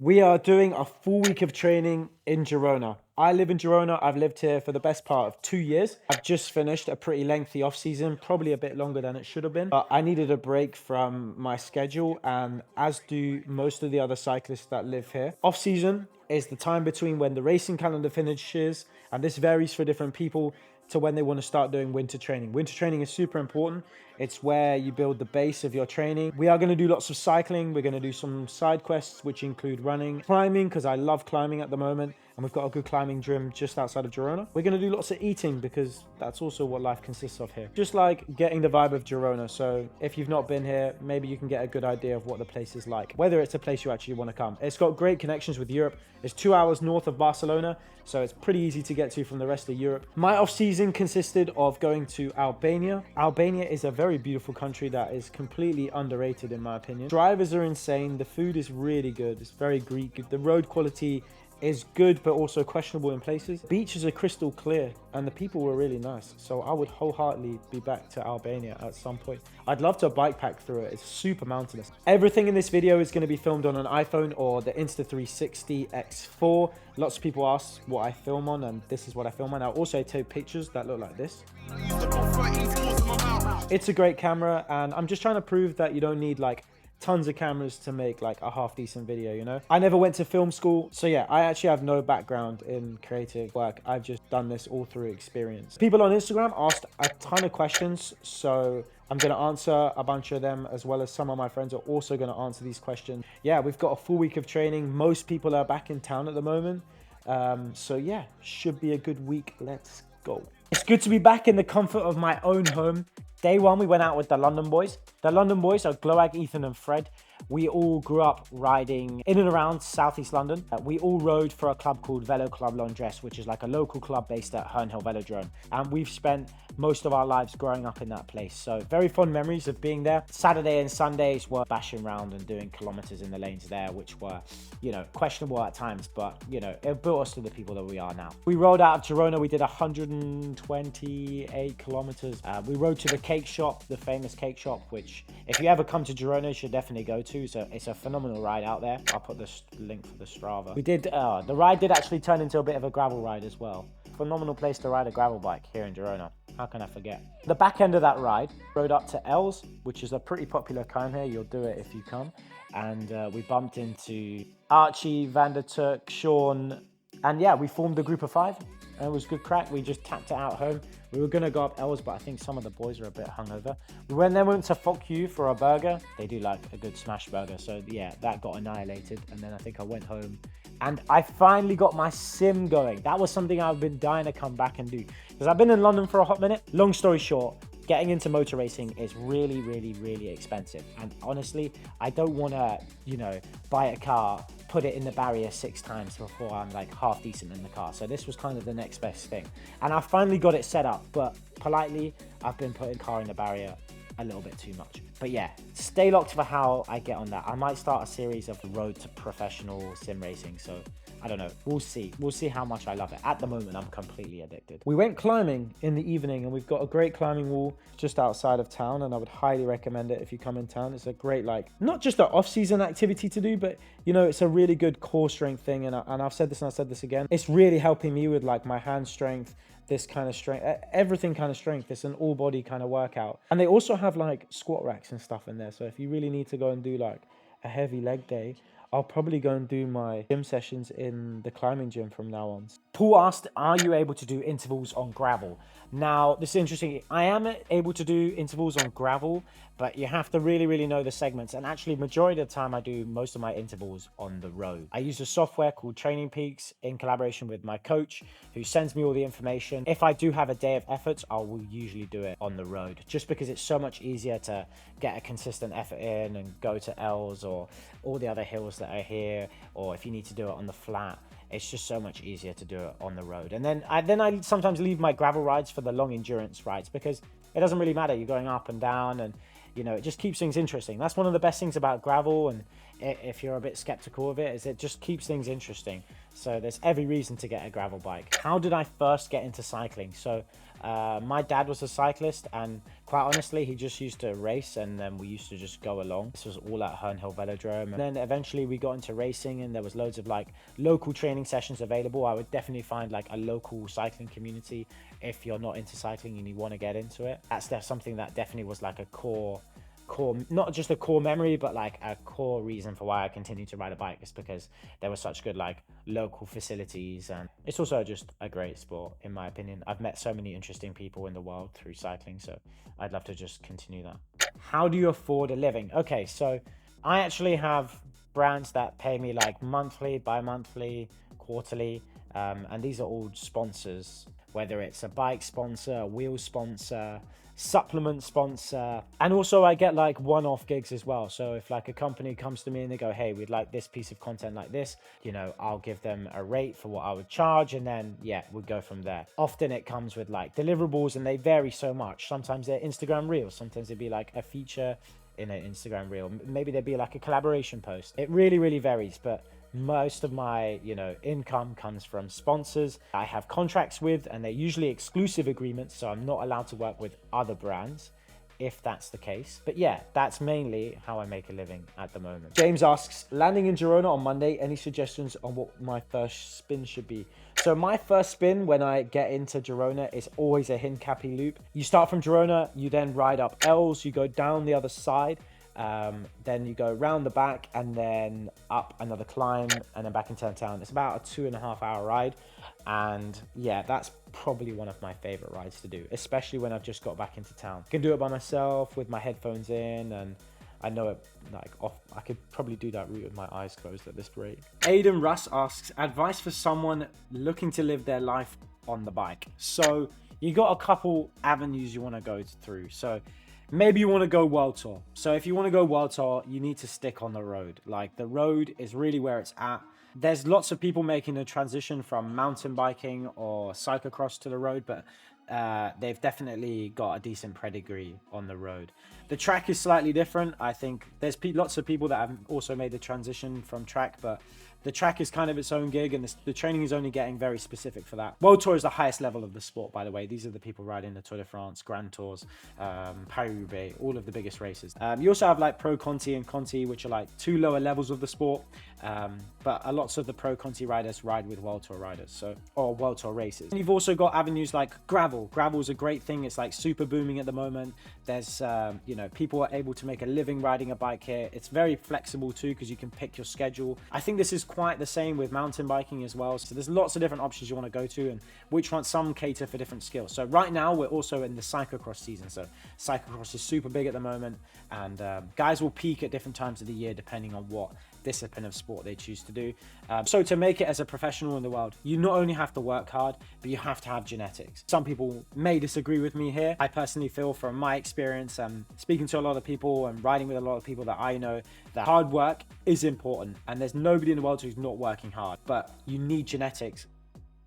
We are doing a full week of training in Girona. I live in Girona. I've lived here for the best part of 2 years. I've just finished a pretty lengthy off season, probably a bit longer than it should have been. But I needed a break from my schedule, and as do most of the other cyclists that live here. Off season is the time between when the racing calendar finishes, and this varies for different people, to when they want to start doing winter training. Winter training is super important. It's where you build the base of your training. We are going to do lots of cycling. We're going to do some side quests, which include running, climbing, because I love climbing at the moment. And we've got a good climbing gym just outside of Girona. We're going to do lots of eating because that's also what life consists of here. Just like getting the vibe of Girona. So if you've not been here, maybe you can get a good idea of what the place is like, whether it's a place you actually want to come. It's got great connections with Europe. It's 2 hours north of Barcelona, so it's pretty easy to get to from the rest of Europe. My off-season consisted of going to Albania. Albania is a very beautiful country that is completely underrated in my opinion. Drivers are insane. The food is really good. It's very Greek. The road quality is good but also questionable in places. Beaches are crystal clear and the people were really nice, so I would wholeheartedly be back to Albania at some point. I'd love to bike pack through it. It's super mountainous. Everything in this video is going to be filmed on an iPhone or the Insta360 X4. Lots of people ask what I film on, and this is what I film on. I also take pictures that look like this. It's a great camera, and I'm just trying to prove that you don't need like tons of cameras to make like a half decent video, you know? I never went to film school, so yeah, I actually have no background in creative work. I've just done this all through experience. People on Instagram asked a ton of questions, so I'm going to answer a bunch of them, as well as some of my friends are also going to answer these questions. Yeah, we've got a full week of training. Most people are back in town at the moment. So yeah, should be a good week. Let's go. It's good to be back in the comfort of my own home. Day one, we went out with the London boys. The London boys are Gloag, Ethan and Fred. We all grew up riding in and around Southeast London. We all rode for a club called Velo Club Londres, which is like a local club based at Herne Hill Velodrome. And we've spent most of our lives growing up in that place. So very fond memories of being there. Saturday and Sundays were bashing around and doing kilometers in the lanes there, which were, you know, questionable at times, but, you know, it built us to the people that we are now. We rode out of Girona. We did 128 kilometers. We rode to the cake shop, the famous cake shop, which if you ever come to Girona, you should definitely go to. So it's a phenomenal ride out there. I'll put this link for the Strava. We did, the ride did actually turn into a bit of a gravel ride as well. Phenomenal place to ride a gravel bike here in Girona. How can I forget? The back end of that ride, rode up to Els, which is a pretty popular climb here. You'll do it if you come. And we bumped into Archie, Van der Turk, Sean, and yeah, we formed a group of 5. And it was good crack. We just tapped it out home. We were going to go up Els, but I think some of the boys are a bit hungover. We went to Fuck You for a burger. They do like a good smash burger. So yeah, that got annihilated. And then I think I went home and I finally got my sim going. That was something I've been dying to come back and do, because I've been in London for a hot minute. Long story short, getting into motor racing is really, really, really expensive. And honestly, I don't want to, you know, buy a car, put it in the barrier 6 times before I'm like half decent in the car. So this was kind of the next best thing. And I finally got it set up, but politely, I've been putting the car in the barrier a little bit too much. But yeah, stay locked for how I get on that. I might start a series of the road to professional sim racing. So I don't know. We'll see. We'll see how much I love it. At the moment, I'm completely addicted. We went climbing in the evening, and we've got a great climbing wall just outside of town, and I would highly recommend it if you come in town. It's a great, like, not just an off-season activity to do, but, you know, it's a really good core strength thing. And I've said this and I've said this again. It's really helping me with, like, my hand strength, this kind of strength, everything kind of strength. It's an all body kind of workout. And they also have like squat racks and stuff in there. So if you really need to go and do like a heavy leg day, I'll probably go and do my gym sessions in the climbing gym from now on. Paul asked, are you able to do intervals on gravel? Now, this is interesting. I am able to do intervals on gravel, but you have to really, really know the segments. And actually, majority of the time, I do most of my intervals on the road. I use a software called Training Peaks in collaboration with my coach, who sends me all the information. If I do have a day of effort, I will usually do it on the road, just because it's so much easier to get a consistent effort in and go to Els or all the other hills that are here, or if you need to do it on the flat. It's just so much easier to do it on the road. And then I sometimes leave my gravel rides for the long endurance rides, because it doesn't really matter. You're going up and down, and you know, it just keeps things interesting. That's one of the best things about gravel, and if you're a bit skeptical of it, is it just keeps things interesting. So there's every reason to get a gravel bike. How did I first get into cycling? So my dad was a cyclist, and quite honestly, he just used to race, and then we used to just go along. This was all at Herne Hill Velodrome. And then eventually we got into racing, and there was loads of like local training sessions available. I would definitely find like a local cycling community if you're not into cycling and you want to get into it. That's something that definitely was like a core, not just a core memory, but like a core reason for why I continue to ride a bike, is because there were such good like local facilities, and it's also just a great sport in my opinion. I've met so many interesting people in the world through cycling, so I'd love to just continue that. How do you afford a living? Okay, so I actually have brands that pay me like monthly, bi-monthly, quarterly, and these are all sponsors, whether it's a bike sponsor, a wheel sponsor, supplement sponsor, and also I get like one-off gigs as well. So if like a company comes to me and they go, hey, we'd like this piece of content like this, you know, I'll give them a rate for what I would charge, and then yeah, we'll go from there. Often it comes with like deliverables, and they vary so much. Sometimes they're Instagram reels, sometimes it'd be like a feature in an Instagram reel, maybe there'd be like a collaboration post. It really varies, but most of my, you know, income comes from sponsors I have contracts with, and they're usually exclusive agreements, so I'm not allowed to work with other brands if that's the case. But yeah, that's mainly how I make a living at the moment. James asks, landing in Girona on Monday, any suggestions on what my first spin should be? So my first spin when I get into Girona is always a Hincapi loop. You start from Girona, you then ride up Els, you go down the other side, then you go round the back and then up another climb and then back into town. It's about a 2.5 hour ride, and yeah, that's probably one of my favorite rides to do, especially when I've just got back into town. I can do it by myself with my headphones in, and I know it like off. I could probably do that route with my eyes closed at this rate. Aidan Russ asks, advice for someone looking to live their life on the bike. So you got a couple avenues you want to go through. So maybe you want to go world tour. So if you want to go world tour, you need to stick on the road. Like, the road is really where it's at. There's lots of people making the transition from mountain biking or cyclocross to the road, but they've definitely got a decent pedigree on the road. The track is slightly different. I think there's lots of people that have also made the transition from track, but the track is kind of its own gig, and the training is only getting very specific for that. World Tour is the highest level of the sport, by the way. These are the people riding the Tour de France, Grand Tours, Paris-Roubaix, all of the biggest races. You also have like Pro Conti and Conti, which are like two lower levels of the sport, but lots of the Pro Conti riders ride with World Tour riders, or World Tour races. And you've also got avenues like gravel. Gravel is a great thing. It's like super booming at the moment. There's, you know, people are able to make a living riding a bike here. It's very flexible too, because you can pick your schedule. I think this is quite the same with mountain biking as well. So there's lots of different options you want to go to, and which ones, some cater for different skills. So right now we're also in the cyclocross season. So cyclocross is super big at the moment, and guys will peak at different times of the year depending on what discipline of sport they choose to do. So to make it as a professional in the world, you not only have to work hard, but you have to have genetics. Some people may disagree with me here. I personally feel, from my experience and speaking to a lot of people and riding with a lot of people that I know, that hard work is important, and there's nobody in the world who's not working hard, but you need genetics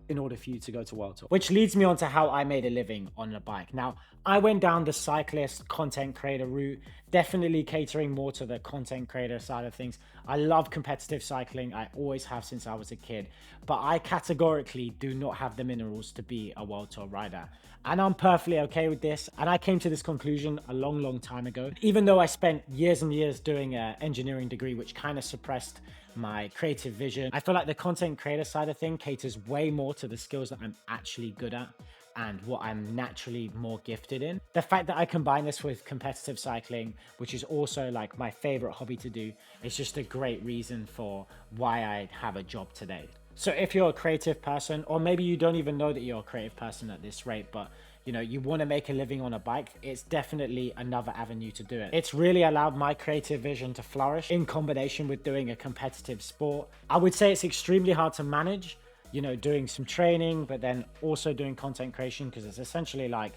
in order for you to go to World Tour. Which leads me on to how I made a living on a bike. Now, I went down the cyclist content creator route, definitely catering more to the content creator side of things. I love competitive cycling. I always have since I was a kid, but I categorically do not have the minerals to be a World Tour rider. And I'm perfectly okay with this. And I came to this conclusion a long time ago, even though I spent years and years doing an engineering degree, which kind of suppressed my creative vision. I feel like the content creator side of thing caters way more to the skills that I'm actually good at and what I'm naturally more gifted in. The fact that I combine this with competitive cycling, which is also like my favorite hobby to do, is just a great reason for why I have a job today. So if you're a creative person, or maybe you don't even know that you're a creative person at this rate, but you know, you want to make a living on a bike, it's definitely another avenue to do it. It's really allowed my creative vision to flourish in combination with doing a competitive sport. I would say it's extremely hard to manage, you know, doing some training, but then also doing content creation, because it's essentially like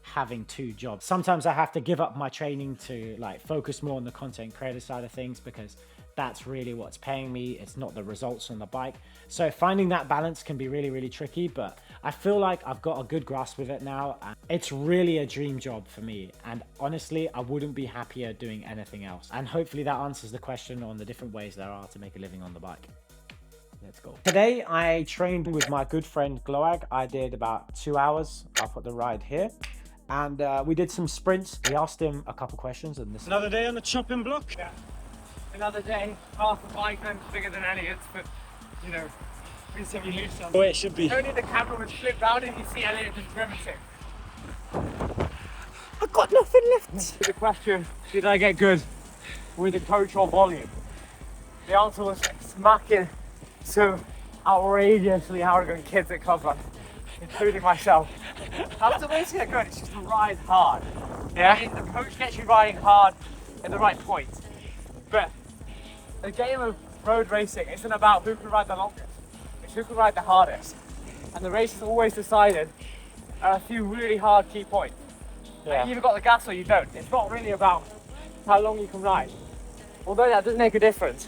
having two jobs. Sometimes I have to give up my training to like focus more on the content creator side of things, because that's really what's paying me. It's not the results on the bike. So finding that balance can be really, really tricky, but I feel like I've got a good grasp of it now. And it's really a dream job for me. And honestly, I wouldn't be happier doing anything else. And hopefully that answers the question on the different ways there are to make a living on the bike. Let's go. Today, I trained with my good friend Gloag. I did about 2 hours. I'll put the ride here. And we did some sprints. We asked him a couple questions. And this Another day on the chopping block? Yeah. Another day, half the bike length bigger than Elliot's, but you know, it's a new something. The way it should be. Only the camera would flip round and you see Elliot just grimacing. I got nothing left. The question, did I get good with the coach or volume? The answer was smacking some outrageously arrogant kids at Club Run, including myself. That's the way to get good, it's just to ride hard. Yeah? The coach gets you riding hard at the right point. But the game of road racing isn't about who can ride the longest, it's who can ride the hardest. And the race is always decided at a few really hard key points. Yeah. You either got the gas or you don't. It's not really about how long you can ride. Although that does make a difference,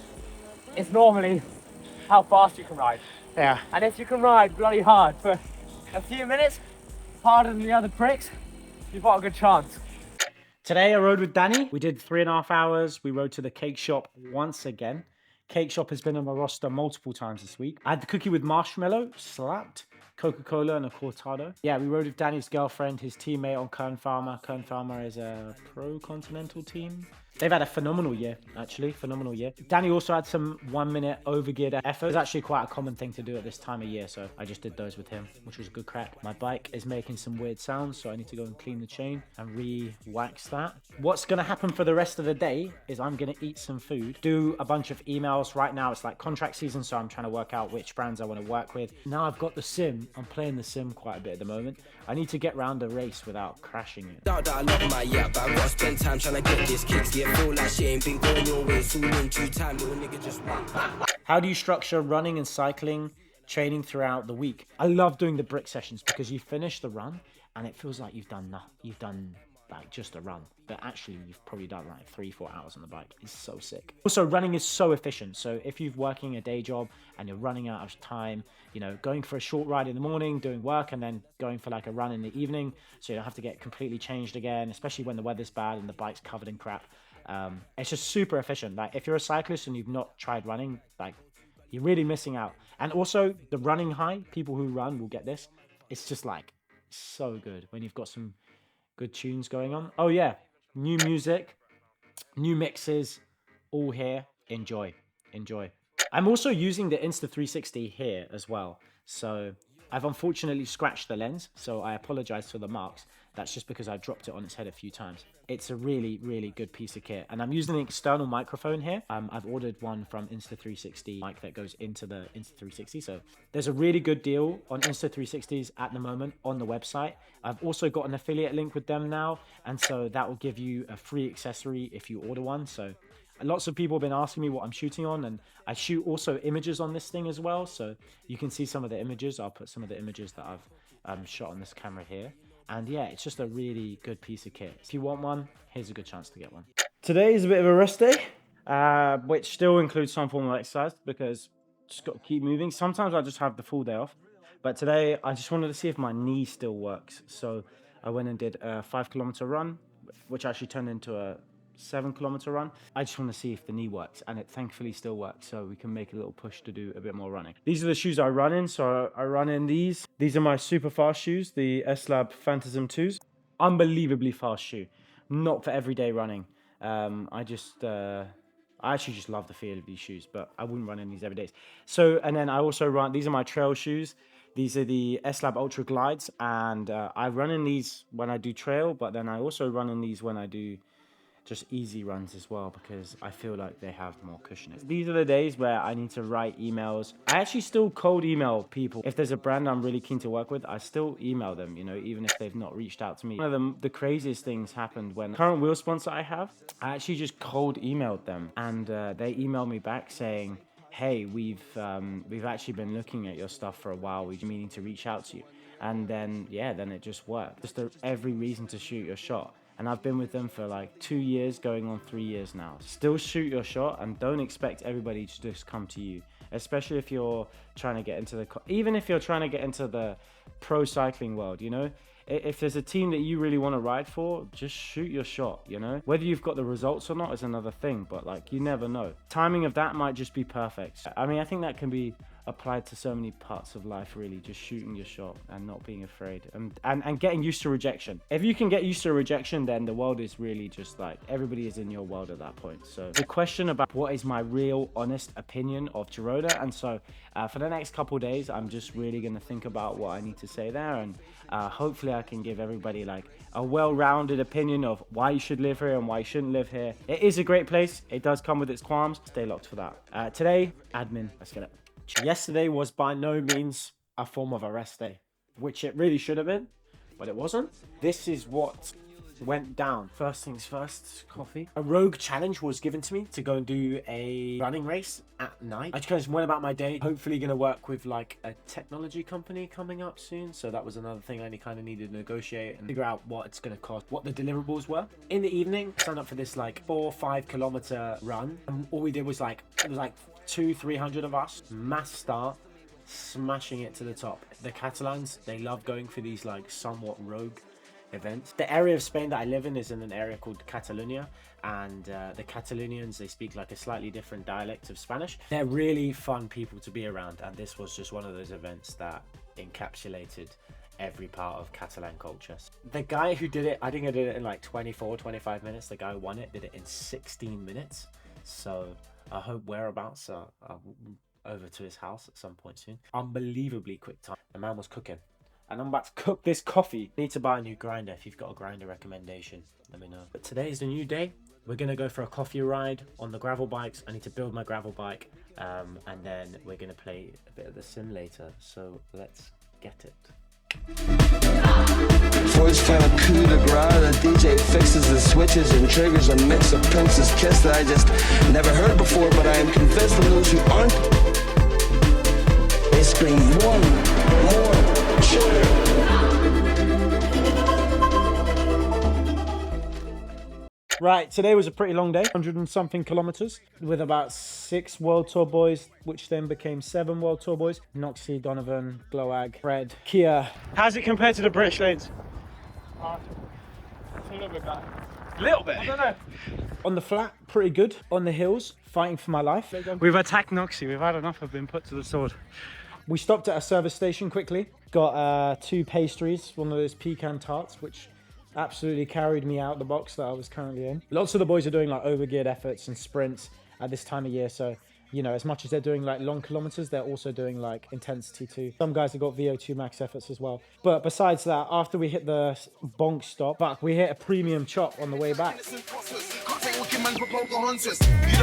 it's normally how fast you can ride. Yeah. And if you can ride bloody hard for a few minutes, harder than the other pricks, you've got a good chance. Today I rode with Danny. We did 3.5 hours. We rode to the cake shop once again. Cake shop has been on my roster multiple times this week. I had the cookie with marshmallow, slapped, Coca-Cola and a cortado. Yeah, we rode with Danny's girlfriend, his teammate on Kern Farmer. Kern Farmer is a pro-continental team. They've had a phenomenal year, actually, phenomenal year. Danny also had some 1 minute overgeared effort. It's actually quite a common thing to do at this time of year, so I just did those with him, which was a good crack. My bike is making some weird sounds, so I need to go and clean the chain and re-wax that. What's gonna happen for the rest of the day is I'm gonna eat some food, do a bunch of emails. Right now it's like contract season, so I'm trying to work out which brands I wanna work with. Now I've got the sim, I'm playing the sim quite a bit at the moment. I need to get round a race without crashing it. Doubt that I love my yap, but I gotta spend time trying to get this kicks. Yeah, feel like shit ain't been going your way, soon in due time, little nigga just How do you structure running and cycling training throughout the week? I love doing the brick sessions because you finish the run and it feels like you've done like just a run, but actually you've probably done like 3-4 hours on the bike. It's so sick. Also, running is so efficient. So if you're working a day job and you're running out of time, you know, going for a short ride in the morning, doing work, and then going for like a run in the evening, so you don't have to get completely changed again, especially when the weather's bad and the bike's covered in crap. It's just super efficient. Like if you're a cyclist and you've not tried running, like you're really missing out. And also the running high, people who run will get this. It's just like so good when you've got some good tunes going on. Oh yeah, new music, new mixes, all here. Enjoy. I'm also using the Insta360 here as well. So I've unfortunately scratched the lens, so I apologize for the marks. That's just because I dropped it on its head a few times. It's a really, really good piece of kit. And I'm using an external microphone here. I've ordered one from Insta360 mic that goes into the Insta360. So there's a really good deal on Insta360s at the moment on the website. I've also got an affiliate link with them now. And so that will give you a free accessory if you order one. So lots of people have been asking me what I'm shooting on, and I shoot also images on this thing as well. So you can see some of the images. I'll put some of the images that I've shot on this camera here. And yeah, it's just a really good piece of kit. If you want one, here's a good chance to get one. Today is a bit of a rest day, which still includes some form of exercise because just got to keep moving. Sometimes I just have the full day off. But today I just wanted to see if my knee still works. So I went and did a 5-kilometer run, which actually turned into a 7-kilometer run. I just want to see if the knee works, and it thankfully still works, so we can make a little push to do a bit more running. These are the shoes I run in, so I run in these. These are my super fast shoes, the S-Lab Phantasm 2s. Unbelievably fast shoe, not for everyday running. I actually just love the feel of these shoes, but I wouldn't run in these every day. So, and then I also run, these are my trail shoes. These are the S-Lab Ultra Glides, and I run in these when I do trail, but then I also run in these when I do just easy runs as well, because I feel like they have more cushion. These are the days where I need to write emails. I actually still cold email people. If there's a brand I'm really keen to work with, I still email them, you know, even if they've not reached out to me. One of the craziest things happened when the current wheel sponsor I have, I actually just cold emailed them, and they emailed me back saying, hey, we've actually been looking at your stuff for a while. We're meaning to reach out to you. And then, yeah, then it just worked. Just every reason to shoot your shot. and I've been with them for like 2 years, going on 3 years now. Still shoot your shot and don't expect everybody to just come to you, especially if you're trying to get into even if you're trying to get into the pro cycling world, you know. If there's a team that you really want to ride for, just shoot your shot, you know. Whether you've got the results or not is another thing, but like, you never know. Timing of that might just be perfect. I mean, I think that can be applied to so many parts of life, really. Just shooting your shot and not being afraid, and getting used to rejection. If you can get used to rejection, then the world is really just like, everybody is in your world at that point. So the question about what is my real honest opinion of Girona, and so for the next couple days, I'm just really going to think about what I need to say there, and hopefully I can give everybody like a well-rounded opinion of why you should live here and why you shouldn't live here. It is a great place. It does come with its qualms. Stay locked for that. Today, admin, let's get it. Yesterday was by no means a form of a rest day, which it really should have been, but it wasn't. This is what went down. First things first, coffee. A rogue challenge was given to me to go and do a running race at night. I just went about my day, hopefully going to work with like a technology company coming up soon. So that was another thing I kind of needed to negotiate and figure out what it's going to cost, what the deliverables were. In the evening, I signed up for this like 4 or 5 kilometer run. And all we did was like, it was like 200-300 of us, mass start, smashing it to the top. The Catalans, they love going for these like somewhat rogue events. The area of Spain that I live in is in an area called Catalonia, and the Catalonians, they speak like a slightly different dialect of Spanish. They're really fun people to be around, and this was just one of those events that encapsulated every part of Catalan culture. The guy who did it, I think I did it in like 24-25 minutes. The guy who won it did it in 16 minutes. So I hope whereabouts are over to his house at some point soon. Unbelievably quick time. The man was cooking. And I'm about to cook this coffee. Need to buy a new grinder. If you've got a grinder recommendation, let me know. But today is the new day. We're going to go for a coffee ride on the gravel bikes. I need to build my gravel bike. And then we're going to play a bit of the sim later. So let's get it. Voice kind of coup de grace. The DJ fixes the switches and triggers a mix of Prince's Kiss that I just never heard before, but I am convinced that those who aren't, they scream one more sugar. Right, today was a pretty long day, 100 and something kilometers, with about 6 World Tour boys, which then became 7 World Tour boys. Noxie, Donovan, Gloag, Fred, Kia. How's it compared to the British lanes? It's a little bit better. A little bit? I don't know. On the flat, pretty good. On the hills, fighting for my life. We've attacked Noxie. We've had enough of being put to the sword. We stopped at a service station quickly. Got 2 pastries, one of those pecan tarts, which absolutely carried me out the box that I was currently in. Lots of the boys are doing like overgeared efforts and sprints at this time of year. So, you know, as much as they're doing like long kilometers, they're also doing like intensity too. Some guys have got VO2 max efforts as well. But besides that, after we hit the bonk stop, we hit a premium chop on the way back. You don't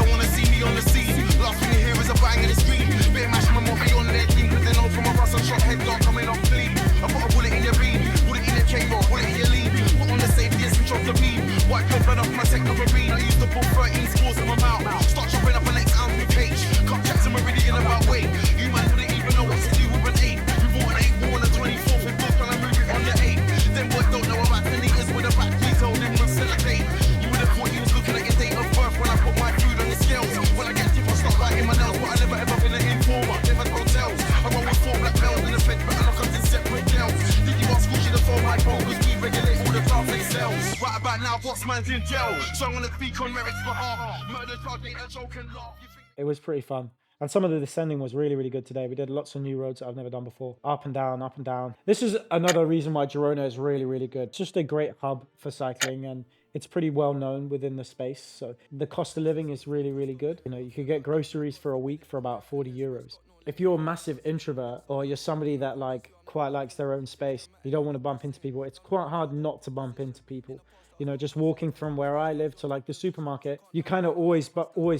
want to see me on the scene. Last thing you hear is a bang in the screen. Better mash my mouth beyond their team, cause they know from a Russell shot head dog coming off clean. I put a bullet in your beam, bullet in your chamber, bullet in your lead. Put on the safety and switch off the beam. White pop blood off my technomarine. I used to put 13 scores in my mouth. Start chopping up an X ounce with cage. Cut Jackson Meridian about weight. You man wouldn't even know what to do with an 8. We bought an 8 ball on the 24th and both trying to move it on the 8. Them boys don't know about the liters with a back. Please hold him and celebrate. You would have thought he was looking at your date of birth when I put my food on the scales. When I get tip, I stop biting my nails, but I never ever been an informer. Never told tales. I run with 4 black bells in the fed, but I lock up in separate jails. Did you want school? Should have phone my phone, cause we regulate all the class they sell. Right about now, boss man's in jail. So I'm gonna speak on merits for half. Murder, charge, ain't a joke and laugh. It was pretty fun. And some of the descending was really, really good today. We did lots of new roads that I've never done before. Up and down, up and down. This is another reason why Girona is really, really good. It's just a great hub for cycling, and it's pretty well known within the space. So the cost of living is really, really good. You know, you could get groceries for a week for about 40 euros. If you're a massive introvert, or you're somebody that like quite likes their own space, you don't want to bump into people, it's quite hard not to bump into people. You know, just walking from where I live to like the supermarket, you kind of always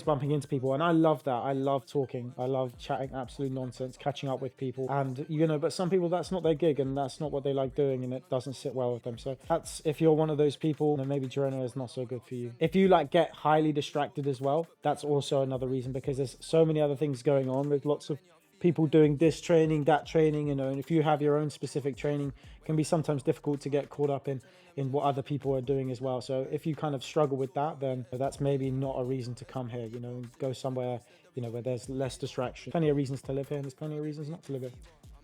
bumping into people. And I love that. I love talking. I love chatting absolute nonsense, catching up with people. And, you know, but some people, that's not their gig and that's not what they like doing, and it doesn't sit well with them. So that's, if you're one of those people, then maybe Girona is not so good for you. If you like get highly distracted as well, that's also another reason, because there's so many other things going on with lots of people doing this training, that training, you know, and if you have your own specific training, it can be sometimes difficult to get caught up in what other people are doing as well. So if you kind of struggle with that, then that's maybe not a reason to come here, you know, and go somewhere, you know, where there's less distraction. Plenty of reasons to live here, and there's plenty of reasons not to live here.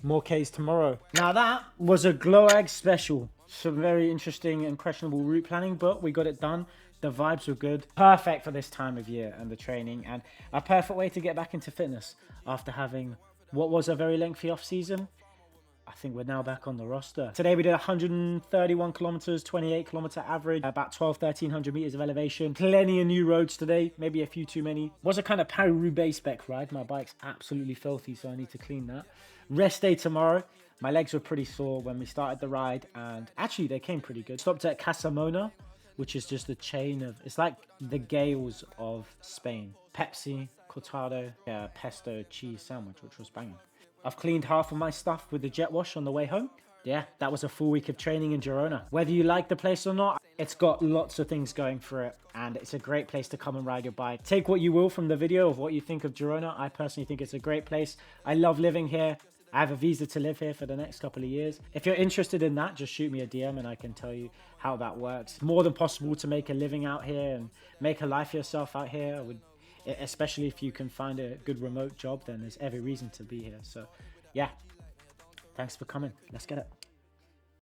More Ks tomorrow. Now that was a glow egg special. Some very interesting and questionable route planning, but we got it done. The vibes were good. Perfect for this time of year and the training, and a perfect way to get back into fitness after having what was a very lengthy off season. I think we're now back on the roster. Today we did 131 kilometers, 28 kilometer average, about 1300 meters of elevation. Plenty of new roads today, maybe a few too many. Was a kind of Paris-Roubaix spec ride. My bike's absolutely filthy, so I need to clean that. Rest day tomorrow. My legs were pretty sore when we started the ride, and actually they came pretty good. Stopped at Casamona, which is just a chain of, it's like the Gales of Spain. Pepsi, cortado, pesto cheese sandwich, which was banging. I've cleaned half of my stuff with the jet wash on the way home. Yeah, that was a full week of training in Girona. Whether you like the place or not, it's got lots of things going for it, and it's a great place to come and ride your bike. Take what you will from the video of what you think of Girona. I personally think it's a great place. I love living here. I have a visa to live here for the next couple of years. If you're interested in that, just shoot me a DM and I can tell you how that works. More than possible to make a living out here and make a life for yourself out here. Especially if you can find a good remote job, then there's every reason to be here. So yeah, thanks for coming. Let's get it.